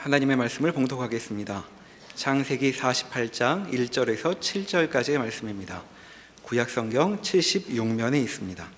하나님의 말씀을 봉독하겠습니다. 창세기 48장 1절에서 7절까지의 말씀입니다. 구약성경 76면에 있습니다.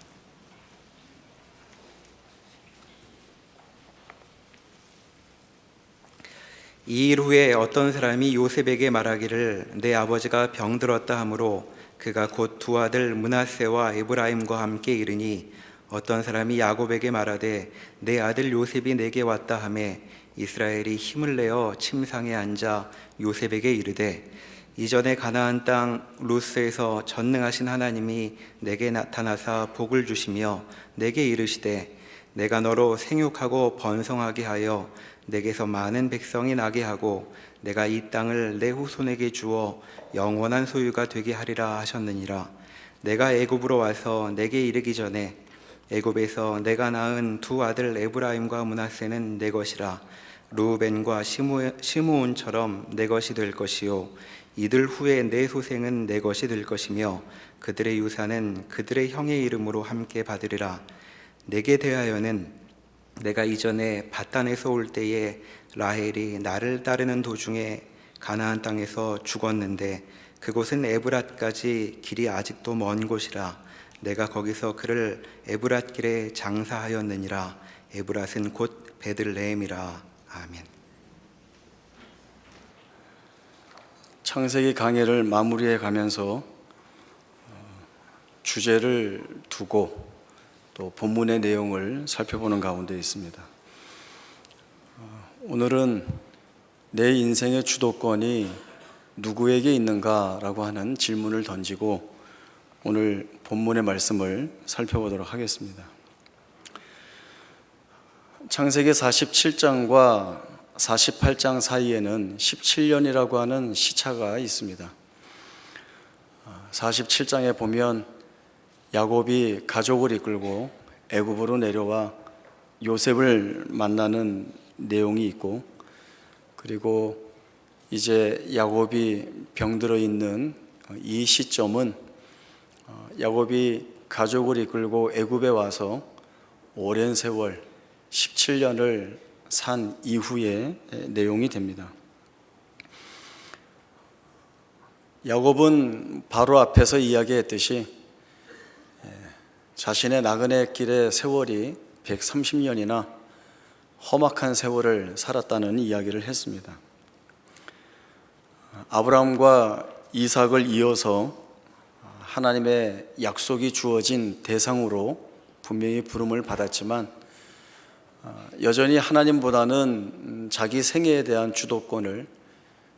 이 일 후에 어떤 사람이 요셉에게 말하기를 내 아버지가 병들었다 하므로 그가 곧 두 아들 므낫세와 에브라임과 함께 이르니 어떤 사람이 야곱에게 말하되 내 아들 요셉이 내게 왔다 하매 이스라엘이 힘을 내어 침상에 앉아 요셉에게 이르되 이전에 가나안 땅 루스에서 전능하신 하나님이 내게 나타나사 복을 주시며 내게 이르시되 내가 너로 생육하고 번성하게 하여 내게서 많은 백성이 나게 하고 내가 이 땅을 내 후손에게 주어 영원한 소유가 되게 하리라 하셨느니라. 내가 애굽으로 와서 내게 이르기 전에 애굽에서 내가 낳은 두 아들 에브라임과 므낫세는 내 것이라. 르우벤과 시므온처럼 내 것이 될 것이요 이들 후에 내 소생은 내 것이 될 것이며 그들의 유산은 그들의 형의 이름으로 함께 받으리라. 내게 대하여는 내가 이전에 바단에서 올 때에 라헬이 나를 따르는 도중에 가나안 땅에서 죽었는데 그곳은 에브랏까지 길이 아직도 먼 곳이라. 내가 거기서 그를 에브랏 길에 장사하였느니라. 에브랏은 곧 베들레헴이라. 아멘. 창세기 강해를 마무리해 가면서 주제를 두고 또 본문의 내용을 살펴보는 가운데 있습니다. 오늘은 내 인생의 주도권이 누구에게 있는가라고 하는 질문을 던지고 오늘 본문의 말씀을 살펴보도록 하겠습니다. 창세기 47장과 48장 사이에는 17년이라고 하는 시차가 있습니다. 47장에 보면 야곱이 가족을 이끌고 애굽으로 내려와 요셉을 만나는 내용이 있고, 그리고 이제 야곱이 병들어 있는 이 시점은 야곱이 가족을 이끌고 애굽에 와서 오랜 세월 17년을 산 이후의 내용이 됩니다. 야곱은 바로 앞에서 이야기했듯이 자신의 나그네 길의 세월이 130년이나 험악한 세월을 살았다는 이야기를 했습니다. 아브라함과 이삭을 이어서 하나님의 약속이 주어진 대상으로 분명히 부름을 받았지만 여전히 하나님보다는 자기 생애에 대한 주도권을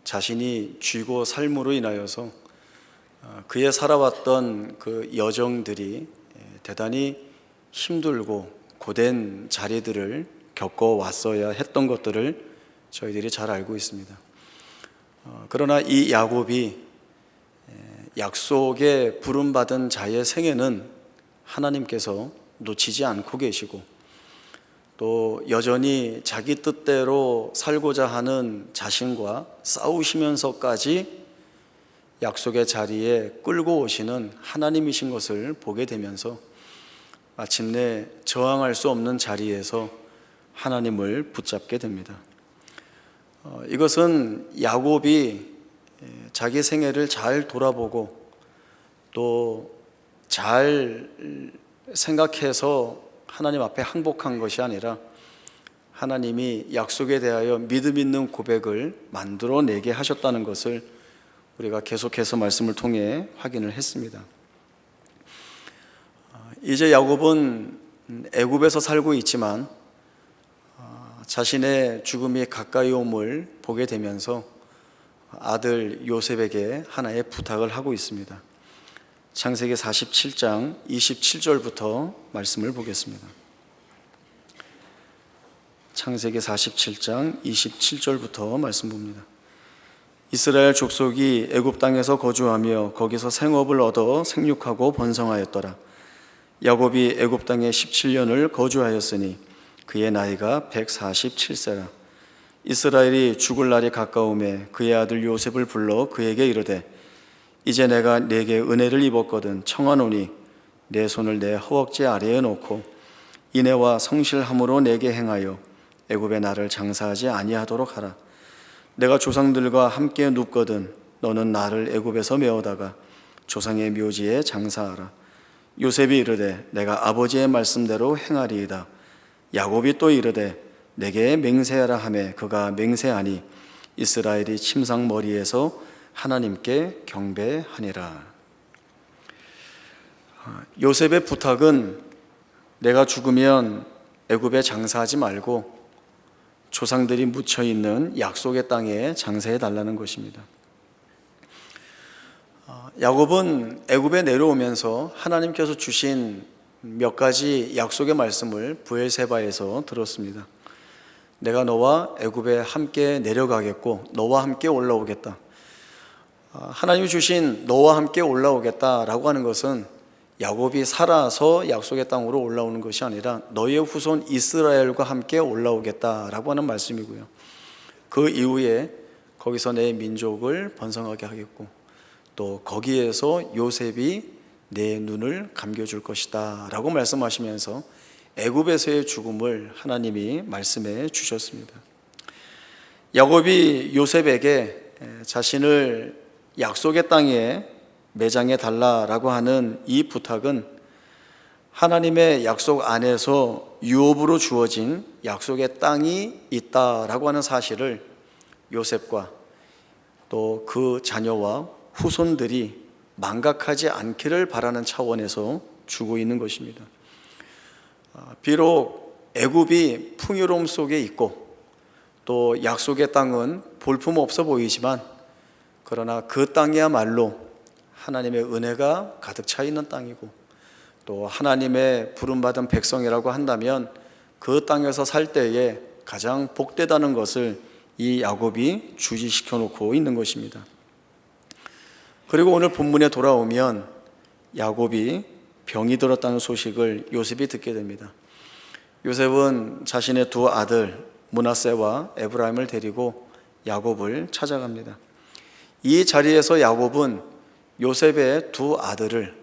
자신이 쥐고 삶으로 인하여서 그의 살아왔던 그 여정들이 대단히 힘들고 고된 자리들을 겪어왔어야 했던 것들을 저희들이 잘 알고 있습니다. 그러나 이 야곱이 약속에 부름받은 자의 생애는 하나님께서 놓치지 않고 계시고 또 여전히 자기 뜻대로 살고자 하는 자신과 싸우시면서까지 약속의 자리에 끌고 오시는 하나님이신 것을 보게 되면서 마침내 저항할 수 없는 자리에서 하나님을 붙잡게 됩니다. 이것은 야곱이 자기 생애를 잘 돌아보고 또 잘 생각해서 하나님 앞에 항복한 것이 아니라 하나님이 약속에 대하여 믿음 있는 고백을 만들어내게 하셨다는 것을 우리가 계속해서 말씀을 통해 확인을 했습니다. 이제 야곱은 애굽에서 살고 있지만 자신의 죽음이 가까이 옴을 보게 되면서 아들 요셉에게 하나의 부탁을 하고 있습니다. 창세기 47장 27절부터 말씀을 보겠습니다. 창세기 47장 27절부터 말씀 봅니다. 이스라엘 족속이 애굽 땅에서 거주하며 거기서 생업을 얻어 생육하고 번성하였더라. 야곱이 애굽 땅에 17년을 거주하였으니 그의 나이가 147세라. 이스라엘이 죽을 날이 가까우매 그의 아들 요셉을 불러 그에게 이르되 이제 내가 네게 은혜를 입었거든 청하노니 내 손을 내 허벅지 아래에 놓고 인애와 성실함으로 내게 행하여 애굽에 나를 장사하지 아니하도록 하라. 내가 조상들과 함께 눕거든 너는 나를 애굽에서 메어다가 조상의 묘지에 장사하라. 요셉이 이르되 내가 아버지의 말씀대로 행하리이다. 야곱이 또 이르되 내게 맹세하라 하매 그가 맹세하니 이스라엘이 침상머리에서 하나님께 경배하니라. 요셉의 부탁은 내가 죽으면 애굽에 장사하지 말고 조상들이 묻혀 있는 약속의 땅에 장사해 달라는 것입니다. 야곱은 애굽에 내려오면서 하나님께서 주신 몇 가지 약속의 말씀을 브엘세바에서 들었습니다. 내가 너와 애굽에 함께 내려가겠고 너와 함께 올라오겠다. 하나님이 주신 너와 함께 올라오겠다라고 하는 것은 야곱이 살아서 약속의 땅으로 올라오는 것이 아니라 너의 후손 이스라엘과 함께 올라오겠다라고 하는 말씀이고요. 그 이후에 거기서 내 민족을 번성하게 하겠고 또 거기에서 요셉이 내 눈을 감겨줄 것이다 라고 말씀하시면서 애굽에서의 죽음을 하나님이 말씀해 주셨습니다. 야곱이 요셉에게 자신을 약속의 땅에 매장해 달라라고 하는 이 부탁은 하나님의 약속 안에서 유업으로 주어진 약속의 땅이 있다라고 하는 사실을 요셉과 또 그 자녀와 후손들이 망각하지 않기를 바라는 차원에서 주고 있는 것입니다. 비록 애굽이 풍요로움 속에 있고 또 약속의 땅은 볼품없어 보이지만 그러나 그 땅이야말로 하나님의 은혜가 가득 차 있는 땅이고 또 하나님의 부름받은 백성이라고 한다면 그 땅에서 살 때에 가장 복되다는 것을 이 야곱이 주지시켜 놓고 있는 것입니다. 그리고 오늘 본문에 돌아오면 야곱이 병이 들었다는 소식을 요셉이 듣게 됩니다. 요셉은 자신의 두 아들 므낫세와 에브라임을 데리고 야곱을 찾아갑니다. 이 자리에서 야곱은 요셉의 두 아들을,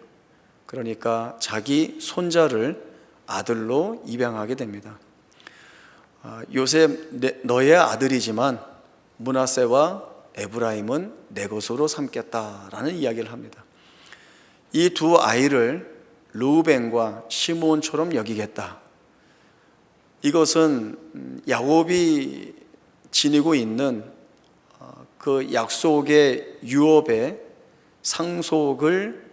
그러니까 자기 손자를 아들로 입양하게 됩니다. 요셉 너의 아들이지만 므낫세와 에브라임은 내 것으로 삼겠다라는 이야기를 합니다. 이 두 아이를 르우벤과 시므온처럼 여기겠다. 이것은 야곱이 지니고 있는 그 약속의 유업의 상속을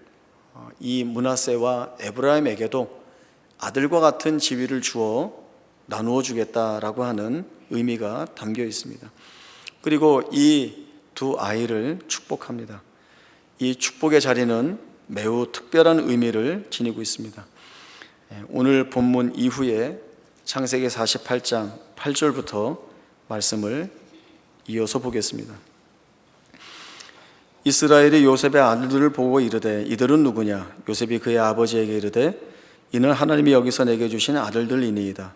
이 므낫세와 에브라임에게도 아들과 같은 지위를 주어 나누어 주겠다라고 하는 의미가 담겨 있습니다. 그리고 이 두 아이를 축복합니다. 이 축복의 자리는 매우 특별한 의미를 지니고 있습니다. 오늘 본문 이후에 창세기 48장 8절부터 말씀을 이어서 보겠습니다. 이스라엘이 요셉의 아들들을 보고 이르되 이들은 누구냐? 요셉이 그의 아버지에게 이르되 이는 하나님이 여기서 내게 주신 아들들이니이다.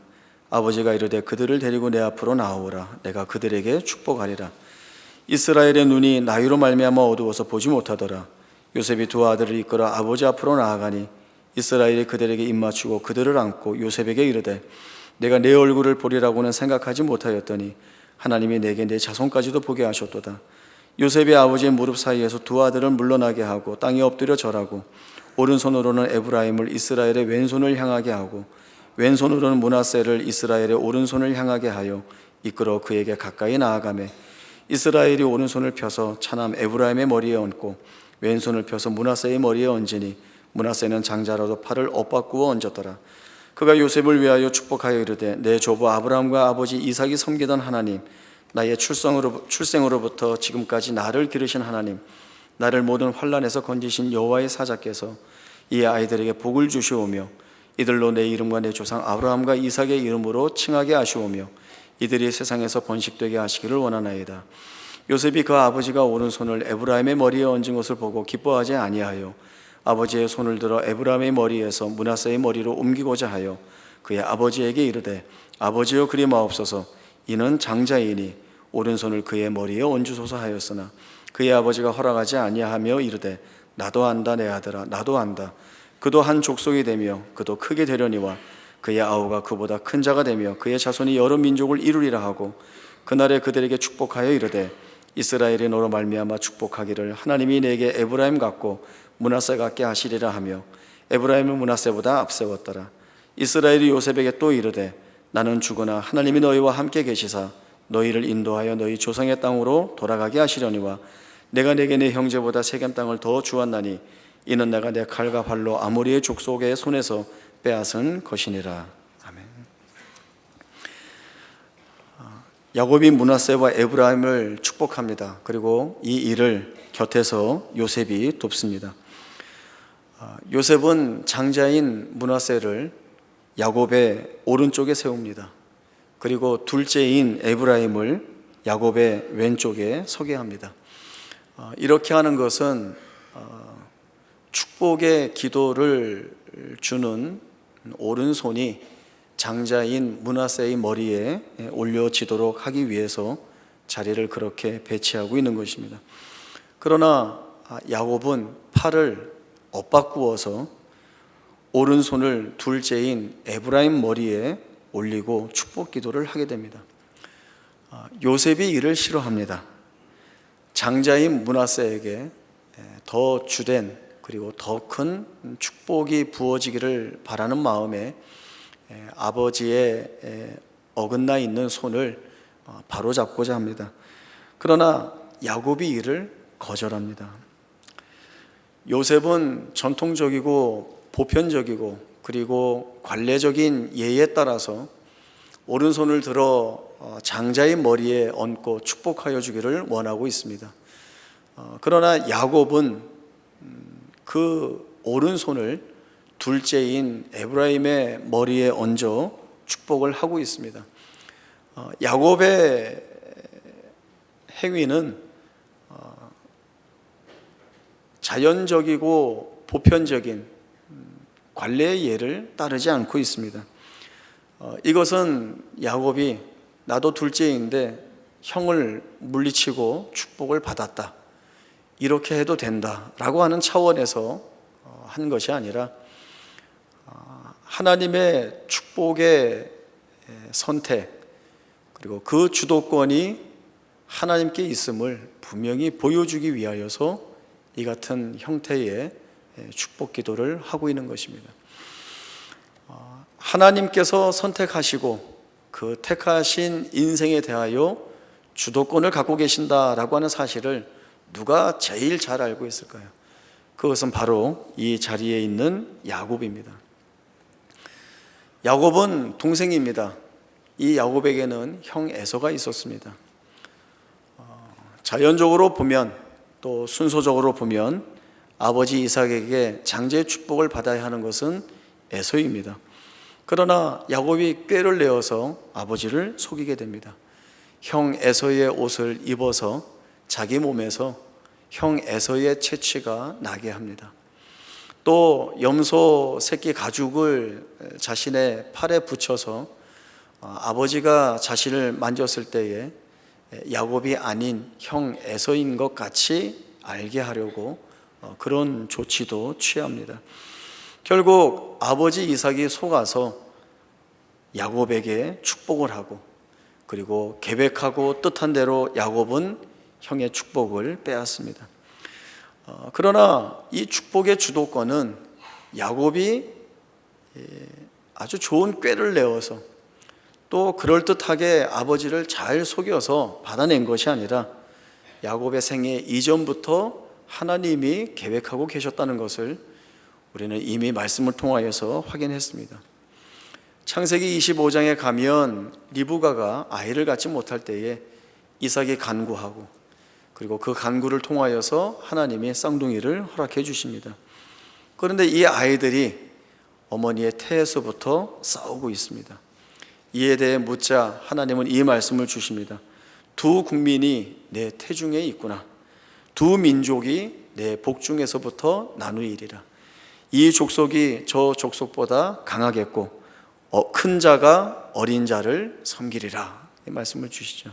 아버지가 이르되 그들을 데리고 내 앞으로 나오라. 내가 그들에게 축복하리라. 이스라엘의 눈이 나이로 말미암아 어두워서 보지 못하더라. 요셉이 두 아들을 이끌어 아버지 앞으로 나아가니 이스라엘이 그들에게 입맞추고 그들을 안고 요셉에게 이르되 내가 내 얼굴을 보리라고는 생각하지 못하였더니 하나님이 내게 내 자손까지도 보게 하셨도다. 요셉이 아버지의 무릎 사이에서 두 아들을 물러나게 하고 땅에 엎드려 절하고 오른손으로는 에브라임을 이스라엘의 왼손을 향하게 하고 왼손으로는 므낫세를 이스라엘의 오른손을 향하게 하여 이끌어 그에게 가까이 나아가매 이스라엘이 오른손을 펴서 차남 에브라임의 머리에 얹고 왼손을 펴서 므낫세의 머리에 얹으니 므낫세는 장자라도 팔을 엇바꾸어 얹었더라. 그가 요셉을 위하여 축복하여 이르되 내 조부 아브라함과 아버지 이삭이 섬기던 하나님, 나의 출생으로부터 지금까지 나를 기르신 하나님, 나를 모든 환난에서 건지신 여호와의 사자께서 이 아이들에게 복을 주시오며 이들로 내 이름과 내 조상 아브라함과 이삭의 이름으로 칭하게 하시오며 이들이 세상에서 번식되게 하시기를 원하나이다. 요셉이 그 아버지가 오른손을 에브라임의 머리에 얹은 것을 보고 기뻐하지 아니하여 아버지의 손을 들어 에브라임의 머리에서 므낫세의 머리로 옮기고자 하여 그의 아버지에게 이르되 아버지여 그리 마옵소서. 이는 장자이니 오른손을 그의 머리에 얹으소서 하였으나 그의 아버지가 허락하지 아니하며 이르되 나도 안다 내 아들아 나도 안다. 그도 한 족속이 되며 그도 크게 되려니와 그의 아우가 그보다 큰 자가 되며 그의 자손이 여러 민족을 이루리라 하고 그날에 그들에게 축복하여 이르되 이스라엘이 너로 말미암아 축복하기를 하나님이 내게 에브라임 같고 므낫세 같게 하시리라 하며 에브라임을 므낫세보다 앞세웠더라. 이스라엘이 요셉에게 또 이르되 나는 죽으나 하나님이 너희와 함께 계시사 너희를 인도하여 너희 조상의 땅으로 돌아가게 하시려니와 내가 내게 내 형제보다 세겜 땅을 더 주었나니 이는 내가 내 칼과 발로 아모리의 족속의 손에서 빼앗은 것이니라. 아멘. 야곱이 므낫세와 에브라임을 축복합니다. 그리고 이 일을 곁에서 요셉이 돕습니다. 요셉은 장자인 므낫세를 야곱의 오른쪽에 세웁니다. 그리고 둘째인 에브라임을 야곱의 왼쪽에 서게 합니다. 이렇게 하는 것은 축복의 기도를 주는 오른손이 장자인 므낫세의 머리에 올려지도록 하기 위해서 자리를 그렇게 배치하고 있는 것입니다. 그러나 야곱은 팔을 엇바꾸어서 오른손을 둘째인 에브라임 머리에 올리고 축복 기도를 하게 됩니다. 요셉이 이를 싫어합니다. 장자인 므낫세에게 더 주된 그리고 더 큰 축복이 부어지기를 바라는 마음에 아버지의 어긋나 있는 손을 바로잡고자 합니다. 그러나 야곱이 이를 거절합니다. 요셉은 전통적이고 보편적이고 그리고 관례적인 예에 따라서 오른손을 들어 장자의 머리에 얹고 축복하여 주기를 원하고 있습니다. 그러나 야곱은 그 오른손을 둘째인 에브라임의 머리에 얹어 축복을 하고 있습니다. 야곱의 행위는 자연적이고 보편적인 관례의 예를 따르지 않고 있습니다. 이것은 야곱이 나도 둘째인데 형을 물리치고 축복을 받았다, 이렇게 해도 된다라고 하는 차원에서 한 것이 아니라 하나님의 축복의 선택 그리고 그 주도권이 하나님께 있음을 분명히 보여주기 위하여서 이 같은 형태의 축복 기도를 하고 있는 것입니다. 하나님께서 선택하시고 그 택하신 인생에 대하여 주도권을 갖고 계신다라고 하는 사실을 누가 제일 잘 알고 있을까요? 그것은 바로 이 자리에 있는 야곱입니다. 야곱은 동생입니다. 이 야곱에게는 형 에서가 있었습니다. 자연적으로 보면 또 순서적으로 보면 아버지 이삭에게 장제의 축복을 받아야 하는 것은 에서입니다. 그러나 야곱이 꾀를 내어서 아버지를 속이게 됩니다. 형 에서의 옷을 입어서 자기 몸에서 형 에서의 채취가 나게 합니다. 또 염소 새끼 가죽을 자신의 팔에 붙여서 아버지가 자신을 만졌을 때에 야곱이 아닌 형 에서인 것 같이 알게 하려고 그런 조치도 취합니다. 결국 아버지 이삭이 속아서 야곱에게 축복을 하고 그리고 계획하고 뜻한 대로 야곱은 형의 축복을 빼앗습니다. 그러나 이 축복의 주도권은 야곱이 아주 좋은 꾀를 내어서 또 그럴듯하게 아버지를 잘 속여서 받아낸 것이 아니라 야곱의 생애 이전부터 하나님이 계획하고 계셨다는 것을 우리는 이미 말씀을 통하여서 확인했습니다. 창세기 25장에 가면 리브가가 아이를 갖지 못할 때에 이삭이 간구하고 그리고 그 간구를 통하여서 하나님이 쌍둥이를 허락해 주십니다. 그런데 이 아이들이 어머니의 태에서부터 싸우고 있습니다. 이에 대해 묻자 하나님은 이 말씀을 주십니다. 두 국민이 내 태중에 있구나. 두 민족이 내 복중에서부터 나누이리라. 이 족속이 저 족속보다 강하겠고 큰 자가 어린 자를 섬기리라. 이 말씀을 주시죠.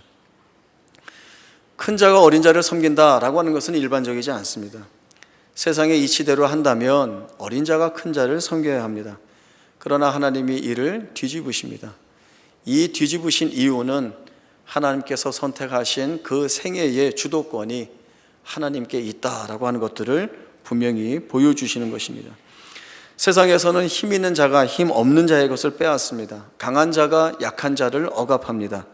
큰 자가 어린 자를 섬긴다라고 하는 것은 일반적이지 않습니다. 세상의 이치대로 한다면 어린 자가 큰 자를 섬겨야 합니다. 그러나 하나님이 이를 뒤집으십니다. 이 뒤집으신 이유는 하나님께서 선택하신 그 생애의 주도권이 하나님께 있다라고 하는 것들을 분명히 보여주시는 것입니다. 세상에서는 힘 있는 자가 힘 없는 자의 것을 빼앗습니다. 강한 자가 약한 자를 억압합니다.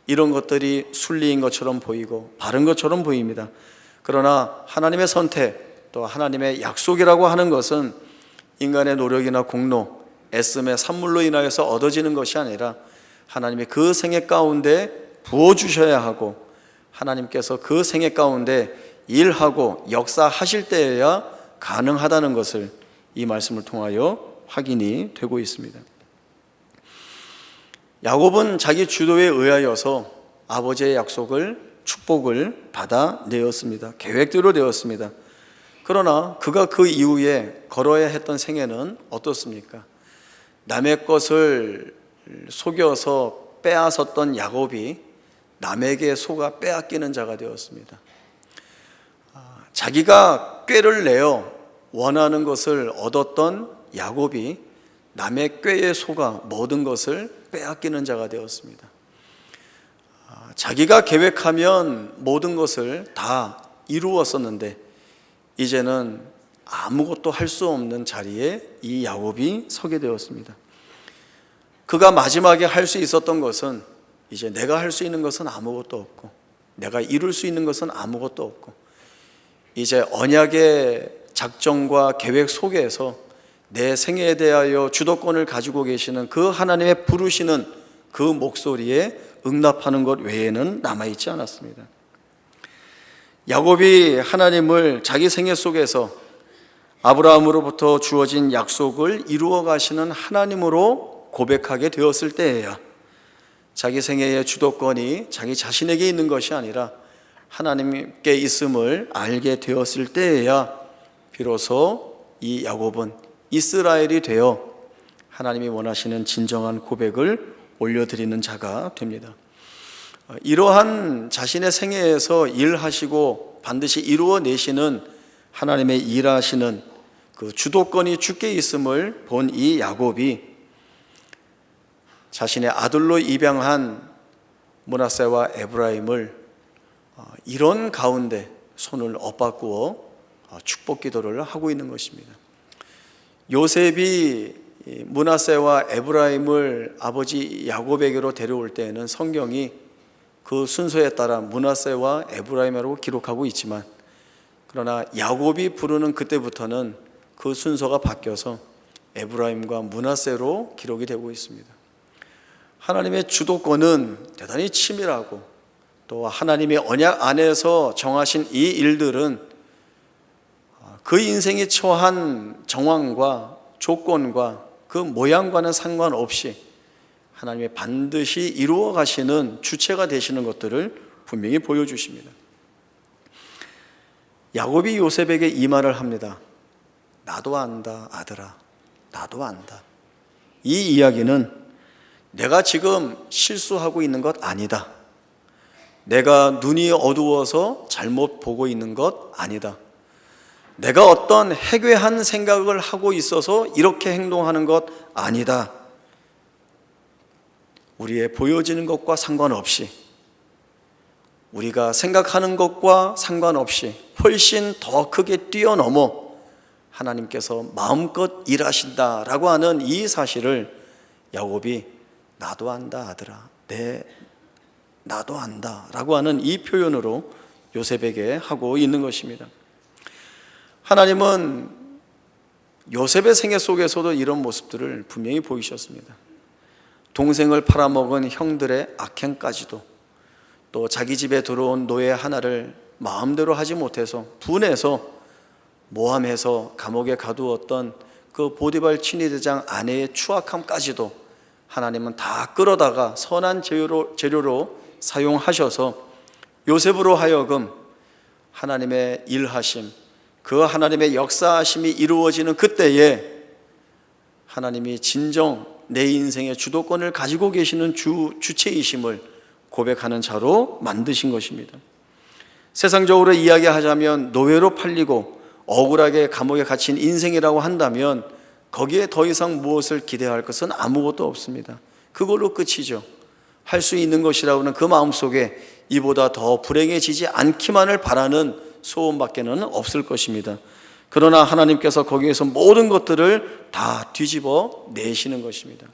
이런 것들이 순리인 것처럼 보이고 바른 것처럼 보입니다. 그러나 하나님의 선택, 또 하나님의 약속이라고 하는 것은 인간의 노력이나 공로, 애씀의 산물로 인하여서 얻어지는 것이 아니라 하나님의 그 생애 가운데 부어주셔야 하고, 하나님께서 그 생애 가운데 일하고 역사하실 때에야 가능하다는 것을 이 말씀을 통하여 확인이 되고 있습니다. 야곱은 자기 주도에 의하여서 아버지의 약속을, 축복을 받아내었습니다. 계획대로 되었습니다. 그러나 그가 그 이후에 걸어야 했던 생애는 어떻습니까? 남의 것을 속여서 빼앗았던 야곱이 남에게 속아 빼앗기는 자가 되었습니다. 자기가 꾀를 내어 원하는 것을 얻었던 야곱이 남의 꾀에 속아 모든 것을 빼앗기는 자가 되었습니다. 자기가 계획하면 모든 것을 다 이루었었는데 이제는 아무것도 할 수 없는 자리에 이 야곱이 서게 되었습니다. 그가 마지막에 할 수 있었던 것은, 이제 내가 할 수 있는 것은 아무것도 없고 내가 이룰 수 있는 것은 아무것도 없고, 이제 언약의 작정과 계획 속에서 내 생애에 대하여 주도권을 가지고 계시는 그 하나님의 부르시는 그 목소리에 응답하는 것 외에는 남아있지 않았습니다. 야곱이 하나님을 자기 생애 속에서 아브라함으로부터 주어진 약속을 이루어 가시는 하나님으로 고백하게 되었을 때에야, 자기 생애의 주도권이 자기 자신에게 있는 것이 아니라 하나님께 있음을 알게 되었을 때에야 비로소 이 야곱은 이스라엘이 되어 하나님이 원하시는 진정한 고백을 올려드리는 자가 됩니다. 이러한 자신의 생애에서 일하시고 반드시 이루어내시는 하나님의 일하시는 그 주도권이 주께 있음을 본 이 야곱이 자신의 아들로 입양한 므낫세와 에브라임을 이런 가운데 손을 엇바꾸어 축복 기도를 하고 있는 것입니다. 요셉이 므낫세와 에브라임을 아버지 야곱에게로 데려올 때에는 성경이 그 순서에 따라 므낫세와 에브라임이라고 기록하고 있지만, 그러나 야곱이 부르는 그때부터는 그 순서가 바뀌어서 에브라임과 므낫세로 기록이 되고 있습니다. 하나님의 주도권은 대단히 치밀하고, 또 하나님의 언약 안에서 정하신 이 일들은 그 인생이 처한 정황과 조건과 그 모양과는 상관없이 하나님이 반드시 이루어 가시는 주체가 되시는 것들을 분명히 보여주십니다. 야곱이 요셉에게 이 말을 합니다. 나도 안다, 아들아. 나도 안다. 이 이야기는 내가 지금 실수하고 있는 것 아니다. 내가 눈이 어두워서 잘못 보고 있는 것 아니다. 내가 어떤 해괴한 생각을 하고 있어서 이렇게 행동하는 것 아니다. 우리의 보여지는 것과 상관없이, 우리가 생각하는 것과 상관없이 훨씬 더 크게 뛰어넘어 하나님께서 마음껏 일하신다라고 하는 이 사실을 야곱이 나도 안다, 아들아. 나도 안다 라고 하는 이 표현으로 요셉에게 하고 있는 것입니다. 하나님은 요셉의 생애 속에서도 이런 모습들을 분명히 보이셨습니다. 동생을 팔아먹은 형들의 악행까지도, 또 자기 집에 들어온 노예 하나를 마음대로 하지 못해서 분해서 모함해서 감옥에 가두었던 그 보디발 친위대장 아내의 추악함까지도 하나님은 다 끌어다가 선한 재료로 사용하셔서 요셉으로 하여금 하나님의 일하심, 그 하나님의 역사하심이 이루어지는 그때에 하나님이 진정 내 인생의 주도권을 가지고 계시는 주체이심을 고백하는 자로 만드신 것입니다. 세상적으로 이야기하자면 노예로 팔리고 억울하게 감옥에 갇힌 인생이라고 한다면 거기에 더 이상 무엇을 기대할 것은 아무것도 없습니다. 그걸로 끝이죠. 할 수 있는 것이라고는 그 마음속에 이보다 더 불행해지지 않기만을 바라는 소원밖에는 없을 것입니다. 그러나 하나님께서 거기에서 모든 것들을 다 뒤집어 내시는 것입니다.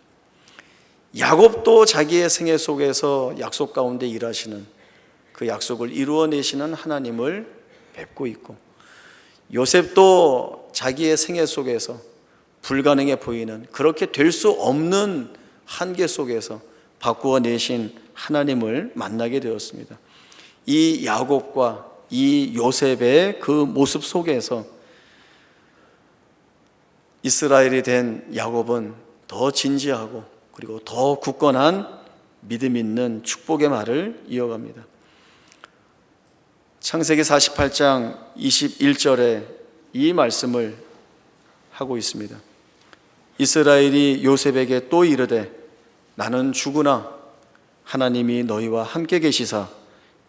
야곱도 자기의 생애 속에서 약속 가운데 일하시는, 그 약속을 이루어내시는 하나님을 뵙고 있고, 요셉도 자기의 생애 속에서 불가능해 보이는, 그렇게 될 수 없는 한계 속에서 바꾸어내신 하나님을 만나게 되었습니다. 이 야곱과 이 요셉의 그 모습 속에서 이스라엘이 된 야곱은 더 진지하고 그리고 더 굳건한 믿음 있는 축복의 말을 이어갑니다. 창세기 48장 21절에 이 말씀을 하고 있습니다. 이스라엘이 요셉에게 또 이르되 나는 주구나 하나님이 너희와 함께 계시사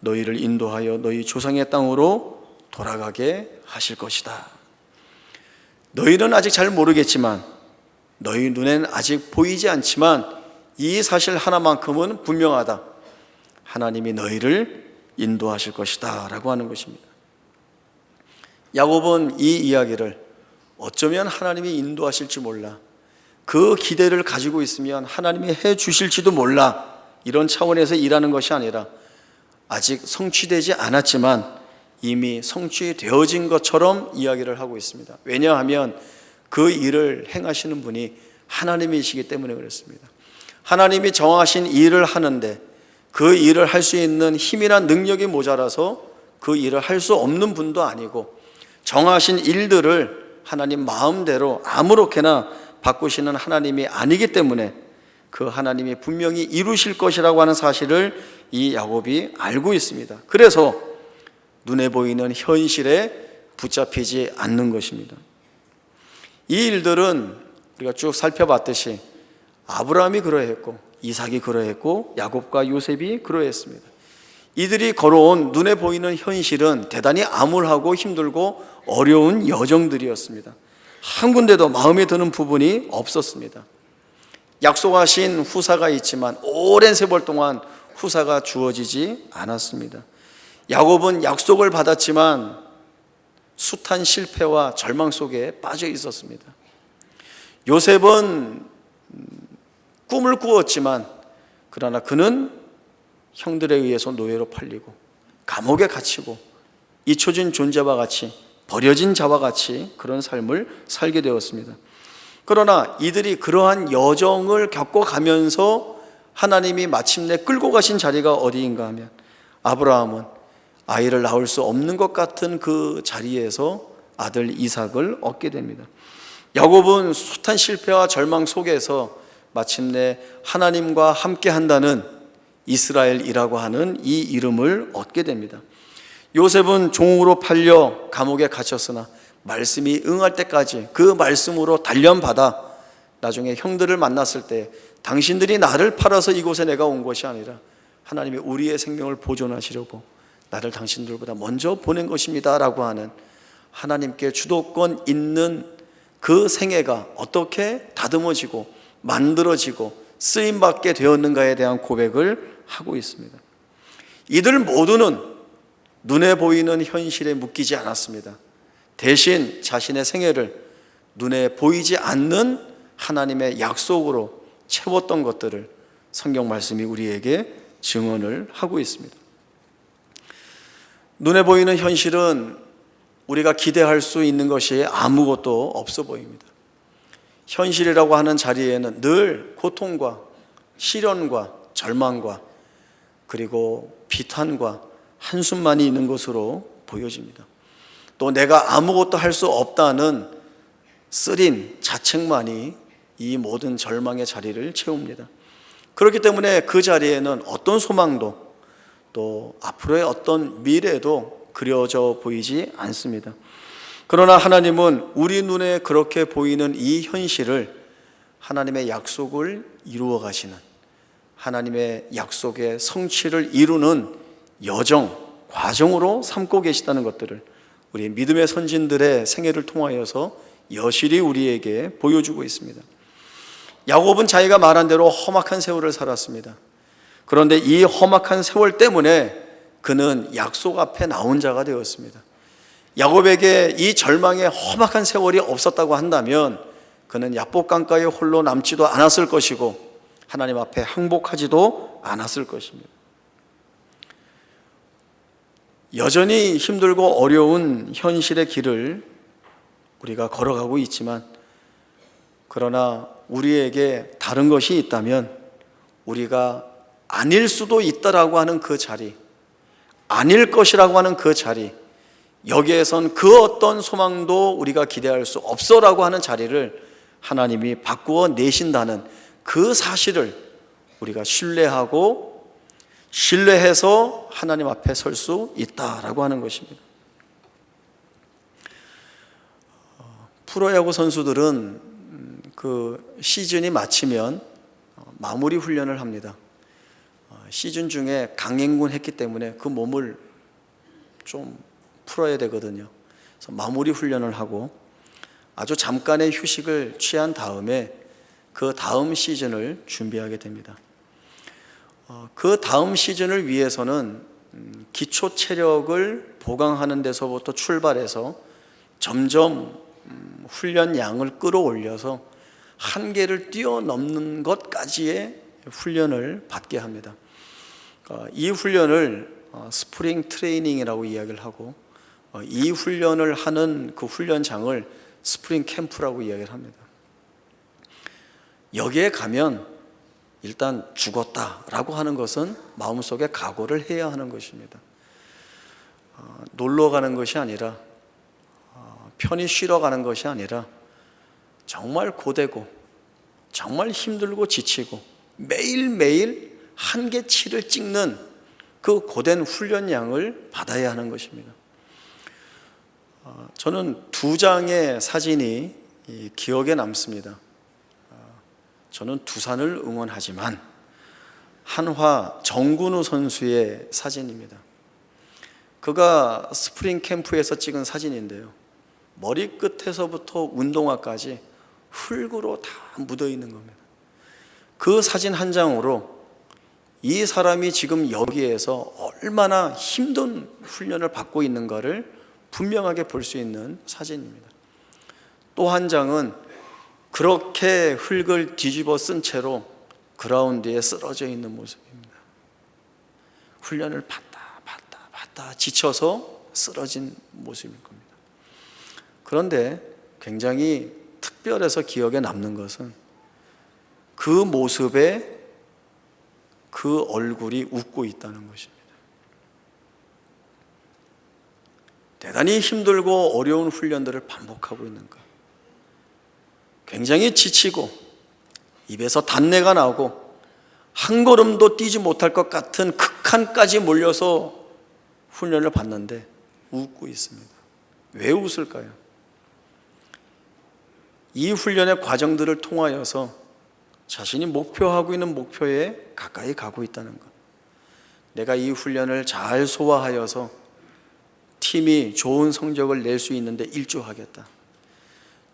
너희를 인도하여 너희 조상의 땅으로 돌아가게 하실 것이다. 너희는 아직 잘 모르겠지만, 너희 눈엔 아직 보이지 않지만 이 사실 하나만큼은 분명하다. 하나님이 너희를 인도하실 것이다 라고 하는 것입니다. 야곱은 이 이야기를 어쩌면 하나님이 인도하실지 몰라, 그 기대를 가지고 있으면 하나님이 해 주실지도 몰라, 이런 차원에서 일하는 것이 아니라 아직 성취되지 않았지만 이미 성취되어진 것처럼 이야기를 하고 있습니다. 왜냐하면 그 일을 행하시는 분이 하나님이시기 때문에 그렇습니다. 하나님이 정하신 일을 하는데 그 일을 할 수 있는 힘이나 능력이 모자라서 그 일을 할 수 없는 분도 아니고, 정하신 일들을 하나님 마음대로 아무렇게나 바꾸시는 하나님이 아니기 때문에 그 하나님이 분명히 이루실 것이라고 하는 사실을 이 야곱이 알고 있습니다. 그래서 눈에 보이는 현실에 붙잡히지 않는 것입니다. 이 일들은 우리가 쭉 살펴봤듯이 아브라함이 그러했고, 이삭이 그러했고, 야곱과 요셉이 그러했습니다. 이들이 걸어온 눈에 보이는 현실은 대단히 암울하고 힘들고 어려운 여정들이었습니다. 한 군데도 마음에 드는 부분이 없었습니다. 약속하신 후사가 있지만 오랜 세월 동안 후사가 주어지지 않았습니다. 야곱은 약속을 받았지만 숱한 실패와 절망 속에 빠져 있었습니다. 요셉은 꿈을 꾸었지만, 그러나 그는 형들에 의해서 노예로 팔리고 감옥에 갇히고 잊혀진 존재와 같이, 버려진 자와 같이 그런 삶을 살게 되었습니다. 그러나 이들이 그러한 여정을 겪어가면서 하나님이 마침내 끌고 가신 자리가 어디인가 하면, 아브라함은 아이를 낳을 수 없는 것 같은 그 자리에서 아들 이삭을 얻게 됩니다. 야곱은 숱한 실패와 절망 속에서 마침내 하나님과 함께 한다는 이스라엘이라고 하는 이 이름을 얻게 됩니다. 요셉은 종으로 팔려 감옥에 갇혔으나 말씀이 응할 때까지 그 말씀으로 단련받아 나중에 형들을 만났을 때, 당신들이 나를 팔아서 이곳에 내가 온 것이 아니라 하나님이 우리의 생명을 보존하시려고 나를 당신들보다 먼저 보낸 것입니다 라고 하는, 하나님께 주도권 있는 그 생애가 어떻게 다듬어지고 만들어지고 쓰임받게 되었는가에 대한 고백을 하고 있습니다. 이들 모두는 눈에 보이는 현실에 묶이지 않았습니다. 대신 자신의 생애를 눈에 보이지 않는 하나님의 약속으로 채웠던 것들을 성경 말씀이 우리에게 증언을 하고 있습니다. 눈에 보이는 현실은 우리가 기대할 수 있는 것이 아무것도 없어 보입니다. 현실이라고 하는 자리에는 늘 고통과 시련과 절망과 그리고 비탄과 한숨만이 있는 것으로 보여집니다. 또 내가 아무것도 할 수 없다는 쓰린 자책만이 이 모든 절망의 자리를 채웁니다. 그렇기 때문에 그 자리에는 어떤 소망도 또 앞으로의 어떤 미래도 그려져 보이지 않습니다. 그러나 하나님은 우리 눈에 그렇게 보이는 이 현실을 하나님의 약속을 이루어 가시는, 하나님의 약속의 성취를 이루는 여정, 과정으로 삼고 계시다는 것들을 우리 믿음의 선진들의 생애를 통하여서 여실히 우리에게 보여주고 있습니다. 야곱은 자기가 말한 대로 험악한 세월을 살았습니다. 그런데 이 험악한 세월 때문에 그는 약속 앞에 나온 자가 되었습니다. 야곱에게 이 절망의 험악한 세월이 없었다고 한다면 그는 야복 강가에 홀로 남지도 않았을 것이고 하나님 앞에 항복하지도 않았을 것입니다. 여전히 힘들고 어려운 현실의 길을 우리가 걸어가고 있지만, 그러나 우리에게 다른 것이 있다면 우리가 아닐 수도 있다라고 하는 그 자리, 아닐 것이라고 하는 그 자리, 여기에선 그 어떤 소망도 우리가 기대할 수 없어라고 하는 자리를 하나님이 바꾸어 내신다는 그 사실을 우리가 신뢰해서 하나님 앞에 설 수 있다라고 하는 것입니다. 프로야구 선수들은 그 시즌이 마치면 마무리 훈련을 합니다. 시즌 중에 강행군 했기 때문에 그 몸을 좀 풀어야 되거든요. 그래서 마무리 훈련을 하고 아주 잠깐의 휴식을 취한 다음에 그 다음 시즌을 준비하게 됩니다. 그 다음 시즌을 위해서는 기초 체력을 보강하는 데서부터 출발해서 점점 훈련 양을 끌어올려서 한계를 뛰어넘는 것까지의 훈련을 받게 합니다. 이 훈련을 스프링 트레이닝이라고 이야기를 하고, 이 훈련을 하는 그 훈련장을 스프링 캠프라고 이야기를 합니다. 여기에 가면 일단 죽었다라고 하는 것은 마음속에 각오를 해야 하는 것입니다. 놀러 가는 것이 아니라, 편히 쉬러 가는 것이 아니라 정말 고되고 정말 힘들고 지치고 매일매일 한계치를 찍는 그 고된 훈련량을 받아야 하는 것입니다. 저는 2장의 사진이 기억에 남습니다. 저는 두산을 응원하지만 한화 정근우 선수의 사진입니다. 그가 스프링 캠프에서 찍은 사진인데요, 머리끝에서부터 운동화까지 흙으로 다 묻어 있는 겁니다. 그 사진 한 장으로 이 사람이 지금 여기에서 얼마나 힘든 훈련을 받고 있는가를 분명하게 볼 수 있는 사진입니다. 또 한 장은 그렇게 흙을 뒤집어 쓴 채로 그라운드에 쓰러져 있는 모습입니다. 훈련을 받다 지쳐서 쓰러진 모습일 겁니다. 그런데 굉장히 특별해서 기억에 남는 것은 그 모습에 그 얼굴이 웃고 있다는 것입니다. 대단히 힘들고 어려운 훈련들을 반복하고 있는 것, 굉장히 지치고 입에서 단내가 나고 한 걸음도 뛰지 못할 것 같은 극한까지 몰려서 훈련을 받는데 웃고 있습니다. 왜 웃을까요? 이 훈련의 과정들을 통하여서 자신이 목표하고 있는 목표에 가까이 가고 있다는 것, 내가 이 훈련을 잘 소화하여서 팀이 좋은 성적을 낼 수 있는데 일조하겠다,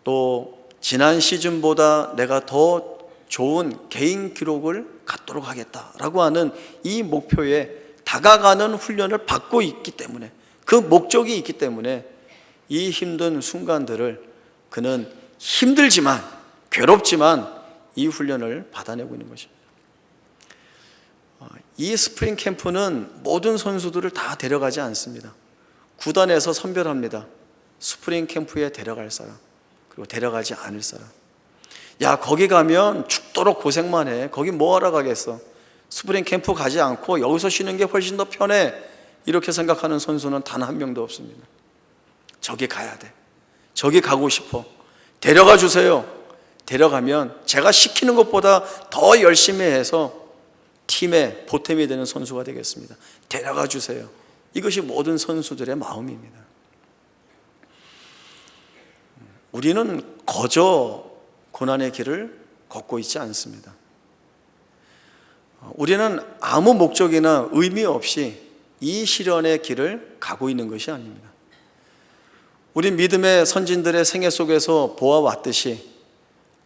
또 지난 시즌보다 내가 더 좋은 개인 기록을 갖도록 하겠다라고 하는 이 목표에 다가가는 훈련을 받고 있기 때문에, 그 목적이 있기 때문에 이 힘든 순간들을 그는 힘들지만 괴롭지만 이 훈련을 받아내고 있는 것입니다. 이 스프링 캠프는 모든 선수들을 다 데려가지 않습니다. 구단에서 선별합니다. 스프링 캠프에 데려갈 사람, 그리고 데려가지 않을 사람. 야, 거기 가면 죽도록 고생만 해, 거기 뭐하러 가겠어, 스프링 캠프 가지 않고 여기서 쉬는 게 훨씬 더 편해, 이렇게 생각하는 선수는 단 한 명도 없습니다. 저기 가야 돼, 저기 가고 싶어, 데려가 주세요. 데려가면 제가 시키는 것보다 더 열심히 해서 팀의 보탬이 되는 선수가 되겠습니다. 데려가 주세요. 이것이 모든 선수들의 마음입니다. 우리는 거저 고난의 길을 걷고 있지 않습니다. 우리는 아무 목적이나 의미 없이 이 시련의 길을 가고 있는 것이 아닙니다. 우리 믿음의 선진들의 생애 속에서 보아왔듯이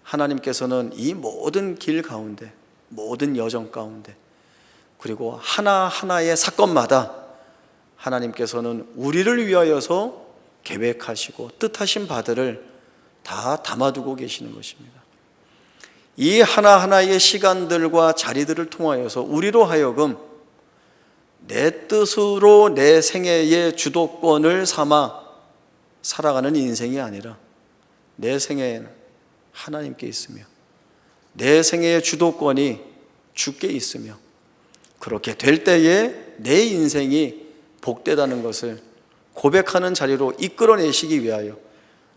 하나님께서는 이 모든 길 가운데, 모든 여정 가운데, 그리고 하나하나의 사건마다 하나님께서는 우리를 위하여서 계획하시고 뜻하신 바들을 다 담아두고 계시는 것입니다. 이 하나하나의 시간들과 자리들을 통하여서 우리로 하여금 내 뜻으로 내 생애의 주도권을 삼아 살아가는 인생이 아니라 내 생애에는 하나님께 있으며 내 생애의 주도권이 주께 있으며 그렇게 될 때에 내 인생이 복되다는 것을 고백하는 자리로 이끌어내시기 위하여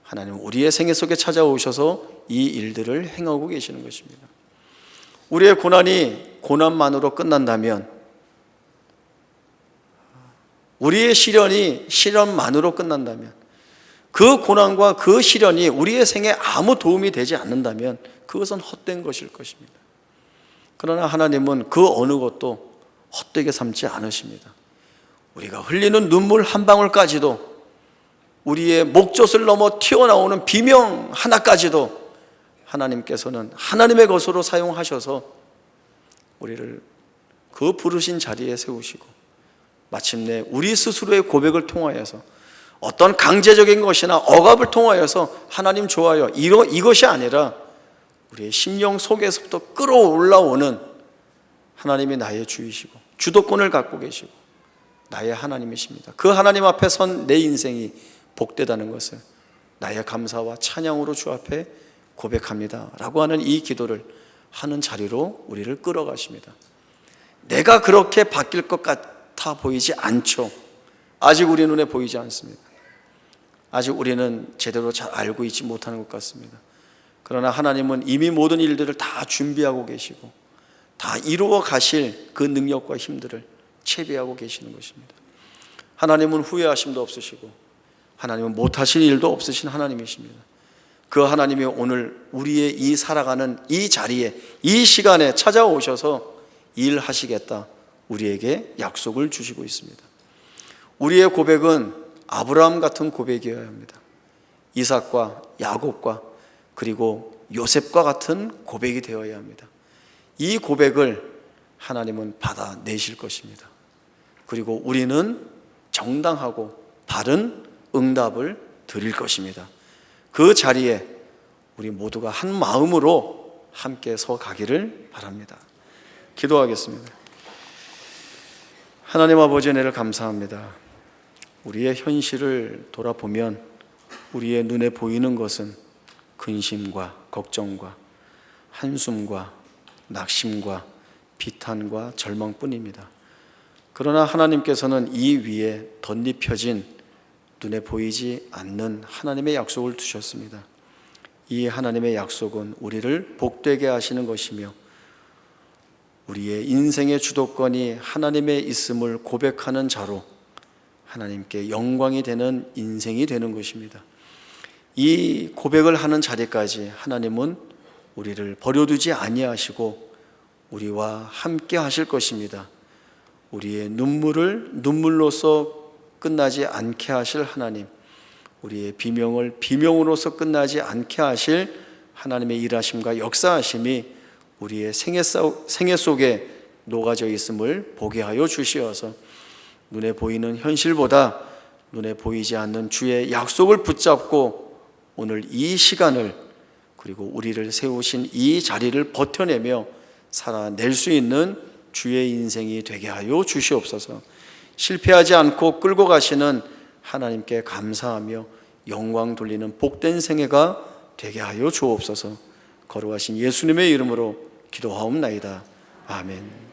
하나님은 우리의 생애 속에 찾아오셔서 이 일들을 행하고 계시는 것입니다. 우리의 고난이 고난만으로 끝난다면, 우리의 시련이 시련만으로 끝난다면, 그 고난과 그 시련이 우리의 생에 아무 도움이 되지 않는다면 그것은 헛된 것일 것입니다. 그러나 하나님은 그 어느 것도 헛되게 삼지 않으십니다. 우리가 흘리는 눈물 한 방울까지도, 우리의 목젖을 넘어 튀어나오는 비명 하나까지도 하나님께서는 하나님의 것으로 사용하셔서 우리를 그 부르신 자리에 세우시고 마침내 우리 스스로의 고백을 통하여서 어떤 강제적인 것이나 억압을 통하여서 하나님 좋아요, 이것이 아니라 우리의 심령 속에서부터 끌어올라오는 하나님이 나의 주이시고 주도권을 갖고 계시고 나의 하나님이십니다. 그 하나님 앞에 선 내 인생이 복되다는 것을 나의 감사와 찬양으로 주 앞에 고백합니다 라고 하는 이 기도를 하는 자리로 우리를 끌어가십니다. 내가 그렇게 바뀔 것 같아 보이지 않죠. 아직 우리 눈에 보이지 않습니다. 아직 우리는 제대로 잘 알고 있지 못하는 것 같습니다. 그러나 하나님은 이미 모든 일들을 다 준비하고 계시고 다 이루어 가실 그 능력과 힘들을 채비하고 계시는 것입니다. 하나님은 후회하심도 없으시고 하나님은 못하실 일도 없으신 하나님이십니다. 그 하나님이 오늘 우리의 이 살아가는 이 자리에, 이 시간에 찾아오셔서 일하시겠다 우리에게 약속을 주시고 있습니다. 우리의 고백은 아브라함 같은 고백이어야 합니다. 이삭과 야곱과 그리고 요셉과 같은 고백이 되어야 합니다. 이 고백을 하나님은 받아내실 것입니다. 그리고 우리는 정당하고 바른 응답을 드릴 것입니다. 그 자리에 우리 모두가 한 마음으로 함께 서 가기를 바랍니다. 기도하겠습니다. 하나님 아버지, 은혜를 감사합니다. 우리의 현실을 돌아보면 우리의 눈에 보이는 것은 근심과 걱정과 한숨과 낙심과 비탄과 절망뿐입니다. 그러나 하나님께서는 이 위에 덧입혀진 눈에 보이지 않는 하나님의 약속을 두셨습니다. 이 하나님의 약속은 우리를 복되게 하시는 것이며 우리의 인생의 주도권이 하나님의 있음을 고백하는 자로 하나님께 영광이 되는 인생이 되는 것입니다. 이 고백을 하는 자리까지 하나님은 우리를 버려두지 아니하시고 우리와 함께 하실 것입니다. 우리의 눈물을 눈물로서 끝나지 않게 하실 하나님, 우리의 비명을 비명으로서 끝나지 않게 하실 하나님의 일하심과 역사하심이 우리의 생애 속에 녹아져 있음을 보게 하여 주시어서 눈에 보이는 현실보다 눈에 보이지 않는 주의 약속을 붙잡고 오늘 이 시간을 그리고 우리를 세우신 이 자리를 버텨내며 살아낼 수 있는 주의 인생이 되게 하여 주시옵소서. 실패하지 않고 끌고 가시는 하나님께 감사하며 영광 돌리는 복된 생애가 되게 하여 주옵소서. 거룩하신 예수님의 이름으로 기도하옵나이다. 아멘.